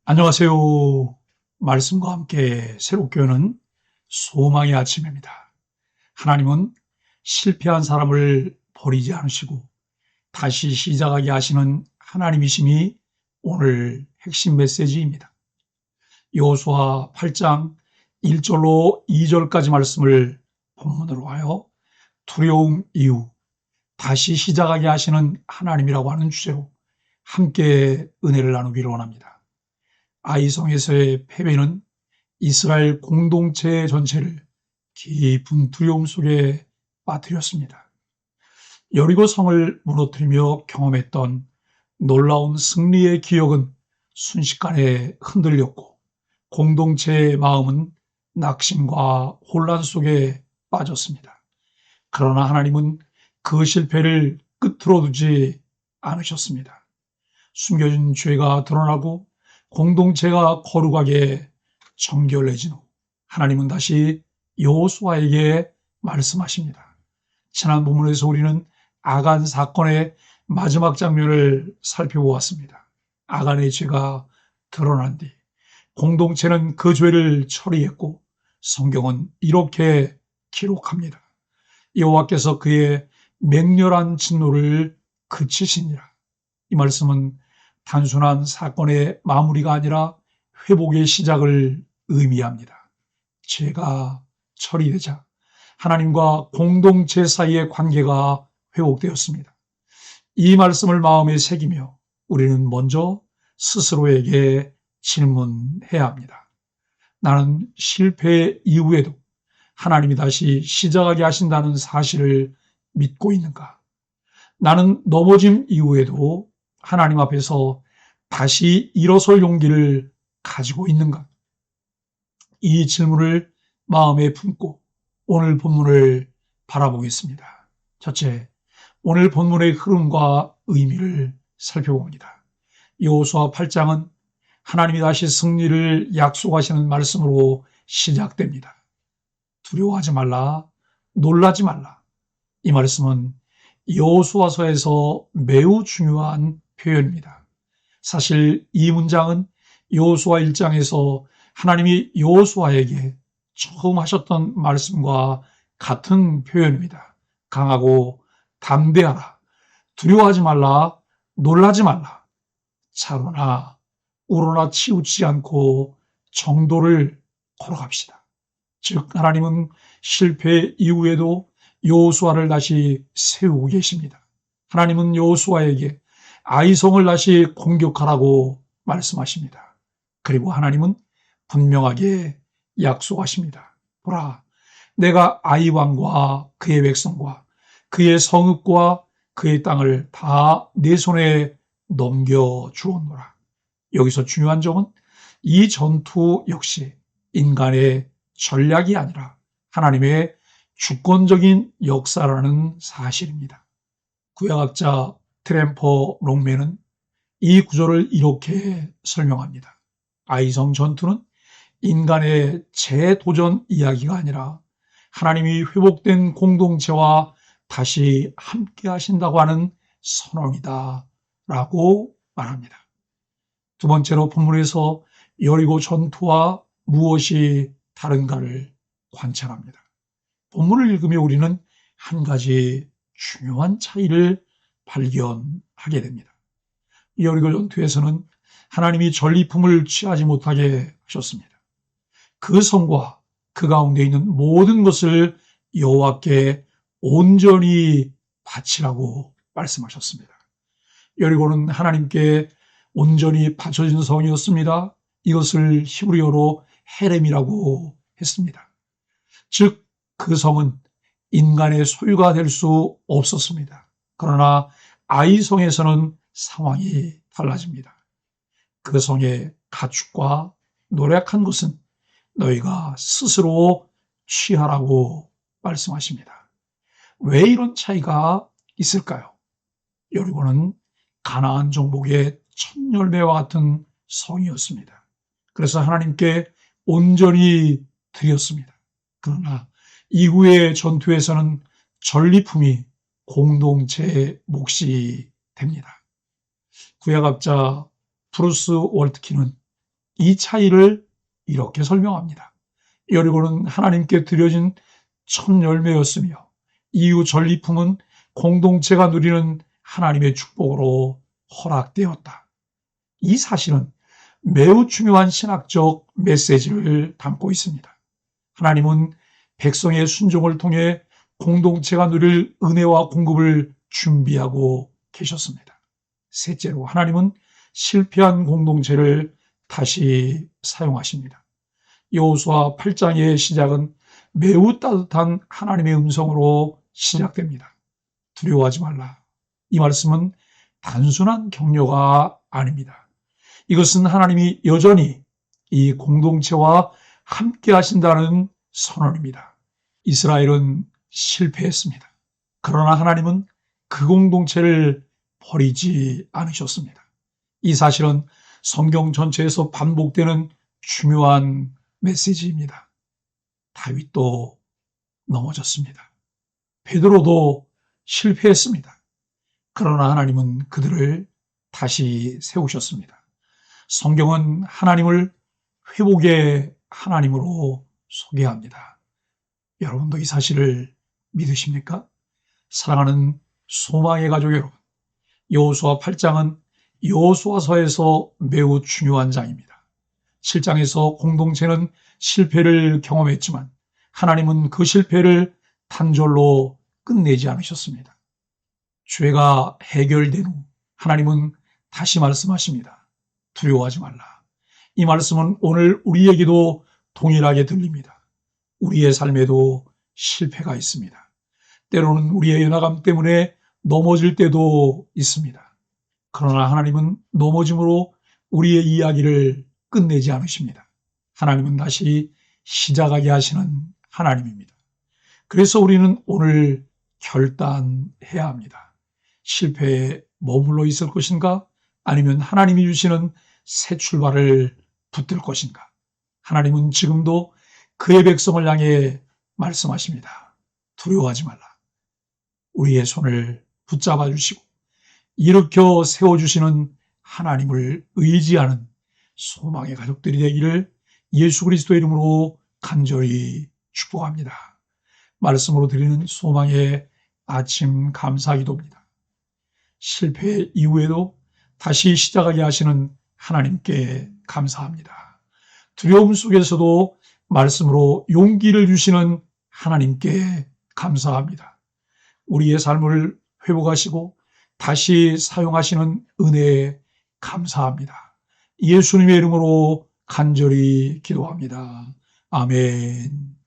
안녕하세요. 말씀과 함께 새롭게 여는 소망의 아침입니다. 하나님은 실패한 사람을 버리지 않으시고 다시 시작하게 하시는 하나님이심이 오늘 핵심 메시지입니다. 여호수아 8장 1절로 2절까지 말씀을 본문으로 하여 두려움 이후 다시 시작하게 하시는 하나님이라고 하는 주제로 함께 은혜를 나누기를 원합니다. 아이성에서의 패배는 이스라엘 공동체 전체를 깊은 두려움 속에 빠뜨렸습니다. 여리고 성을 무너뜨리며 경험했던 놀라운 승리의 기억은 순식간에 흔들렸고 공동체의 마음은 낙심과 혼란 속에 빠졌습니다. 그러나 하나님은 그 실패를 끝으로 두지 않으셨습니다. 숨겨진 죄가 드러나고 공동체가 거룩하게 정결해진 후 하나님은 다시 여호수아에게 말씀하십니다. 지난 본문에서 우리는 아간 사건의 마지막 장면을 살펴보았습니다. 아간의 죄가 드러난 뒤 공동체는 그 죄를 처리했고 성경은 이렇게 기록합니다. 여호와께서 그의 맹렬한 진노를 그치시니라. 이 말씀은 단순한 사건의 마무리가 아니라 회복의 시작을 의미합니다. 죄가 처리되자 하나님과 공동체 사이의 관계가 회복되었습니다. 이 말씀을 마음에 새기며 우리는 먼저 스스로에게 질문해야 합니다. 나는 실패 이후에도 하나님이 다시 시작하게 하신다는 사실을 믿고 있는가? 나는 넘어짐 이후에도 하나님 앞에서 다시 일어설 용기를 가지고 있는가? 이 질문을 마음에 품고 오늘 본문을 바라보겠습니다. 첫째, 오늘 본문의 흐름과 의미를 살펴봅니다. 여호수아 8장은 하나님이 다시 승리를 약속하시는 말씀으로 시작됩니다. 두려워하지 말라, 놀라지 말라. 이 말씀은 여호수아서에서 매우 중요한 표현입니다. 사실 이 문장은 여호수아 1장에서 하나님이 여호수아에게 처음 하셨던 말씀과 같은 표현입니다. 강하고 담대하라, 두려워하지 말라, 놀라지 말라, 차로나 우로나 치우치지 않고 정도를 걸어갑시다. 즉 하나님은 실패 이후에도 여호수아를 다시 세우고 계십니다. 하나님은 여호수아에게 아이성을 다시 공격하라고 말씀하십니다. 그리고 하나님은 분명하게 약속하십니다. 보라, 내가 아이 왕과 그의 백성과 그의 성읍과 그의 땅을 다 내 손에 넘겨주었노라. 여기서 중요한 점은 이 전투 역시 인간의 전략이 아니라 하나님의 주권적인 역사라는 사실입니다. 구약학자 트램퍼 롱맨은 이 구조를 이렇게 설명합니다. 아이성 전투는 인간의 재도전 이야기가 아니라 하나님이 회복된 공동체와 다시 함께 하신다고 하는 선언이다 라고 말합니다. 두 번째로 본문에서 여리고 전투와 무엇이 다른가를 관찰합니다. 본문을 읽으며 우리는 한 가지 중요한 차이를 발견하게 됩니다. 여리고 전투에서는 하나님이 전리품을 취하지 못하게 하셨습니다. 그 성과 그 가운데 있는 모든 것을 여호와께 온전히 바치라고 말씀하셨습니다. 여리고는 하나님께 온전히 바쳐진 성이었습니다. 이것을 히브리어로 헤렘이라고 했습니다. 즉 그 성은 인간의 소유가 될 수 없었습니다. 그러나 아이성에서는 상황이 달라집니다. 그 성의 가축과 노력한 것은 너희가 스스로 취하라고 말씀하십니다. 왜 이런 차이가 있을까요? 여리고는 가나안 정복의 첫 열매와 같은 성이었습니다. 그래서 하나님께 온전히 드렸습니다. 그러나 이후의 전투에서는 전리품이 공동체의 몫이 됩니다. 구약학자 브루스 월트킨은 이 차이를 이렇게 설명합니다. 여리고는 하나님께 드려진 첫 열매였으며 이후 전리품은 공동체가 누리는 하나님의 축복으로 허락되었다. 이 사실은 매우 중요한 신학적 메시지를 담고 있습니다. 하나님은 백성의 순종을 통해 공동체가 누릴 은혜와 공급을 준비하고 계셨습니다. 셋째로 하나님은 실패한 공동체를 다시 사용하십니다. 여호수아 8장의 시작은 매우 따뜻한 하나님의 음성으로 시작됩니다. 두려워하지 말라. 이 말씀은 단순한 격려가 아닙니다. 이것은 하나님이 여전히 이 공동체와 함께 하신다는 선언입니다. 이스라엘은 실패했습니다. 그러나 하나님은 그 공동체를 버리지 않으셨습니다. 이 사실은 성경 전체에서 반복되는 중요한 메시지입니다. 다윗도 넘어졌습니다. 베드로도 실패했습니다. 그러나 하나님은 그들을 다시 세우셨습니다. 성경은 하나님을 회복의 하나님으로 소개합니다. 여러분도 이 사실을 믿으십니까? 사랑하는 소망의 가족 여러분, 여호수아 8장은 여호수아서에서 매우 중요한 장입니다. 7장에서 공동체는 실패를 경험했지만 하나님은 그 실패를 단절로 끝내지 않으셨습니다. 죄가 해결된 후 하나님은 다시 말씀하십니다. 두려워하지 말라. 이 말씀은 오늘 우리에게도 동일하게 들립니다. 우리의 삶에도 실패가 있습니다. 때로는 우리의 연약함 때문에 넘어질 때도 있습니다. 그러나 하나님은 넘어짐으로 우리의 이야기를 끝내지 않으십니다. 하나님은 다시 시작하게 하시는 하나님입니다. 그래서 우리는 오늘 결단해야 합니다. 실패에 머물러 있을 것인가? 아니면 하나님이 주시는 새 출발을 붙들 것인가? 하나님은 지금도 그의 백성을 향해 말씀하십니다. 두려워하지 말라. 우리의 손을 붙잡아 주시고 일으켜 세워주시는 하나님을 의지하는 소망의 가족들이 되기를 예수 그리스도의 이름으로 간절히 축복합니다. 말씀으로 드리는 소망의 아침 감사 기도입니다. 실패 이후에도 다시 시작하게 하시는 하나님께 감사합니다. 두려움 속에서도 말씀으로 용기를 주시는 하나님께 감사합니다. 우리의 삶을 회복하시고 다시 사용하시는 은혜에 감사합니다. 예수님의 이름으로 간절히 기도합니다. 아멘.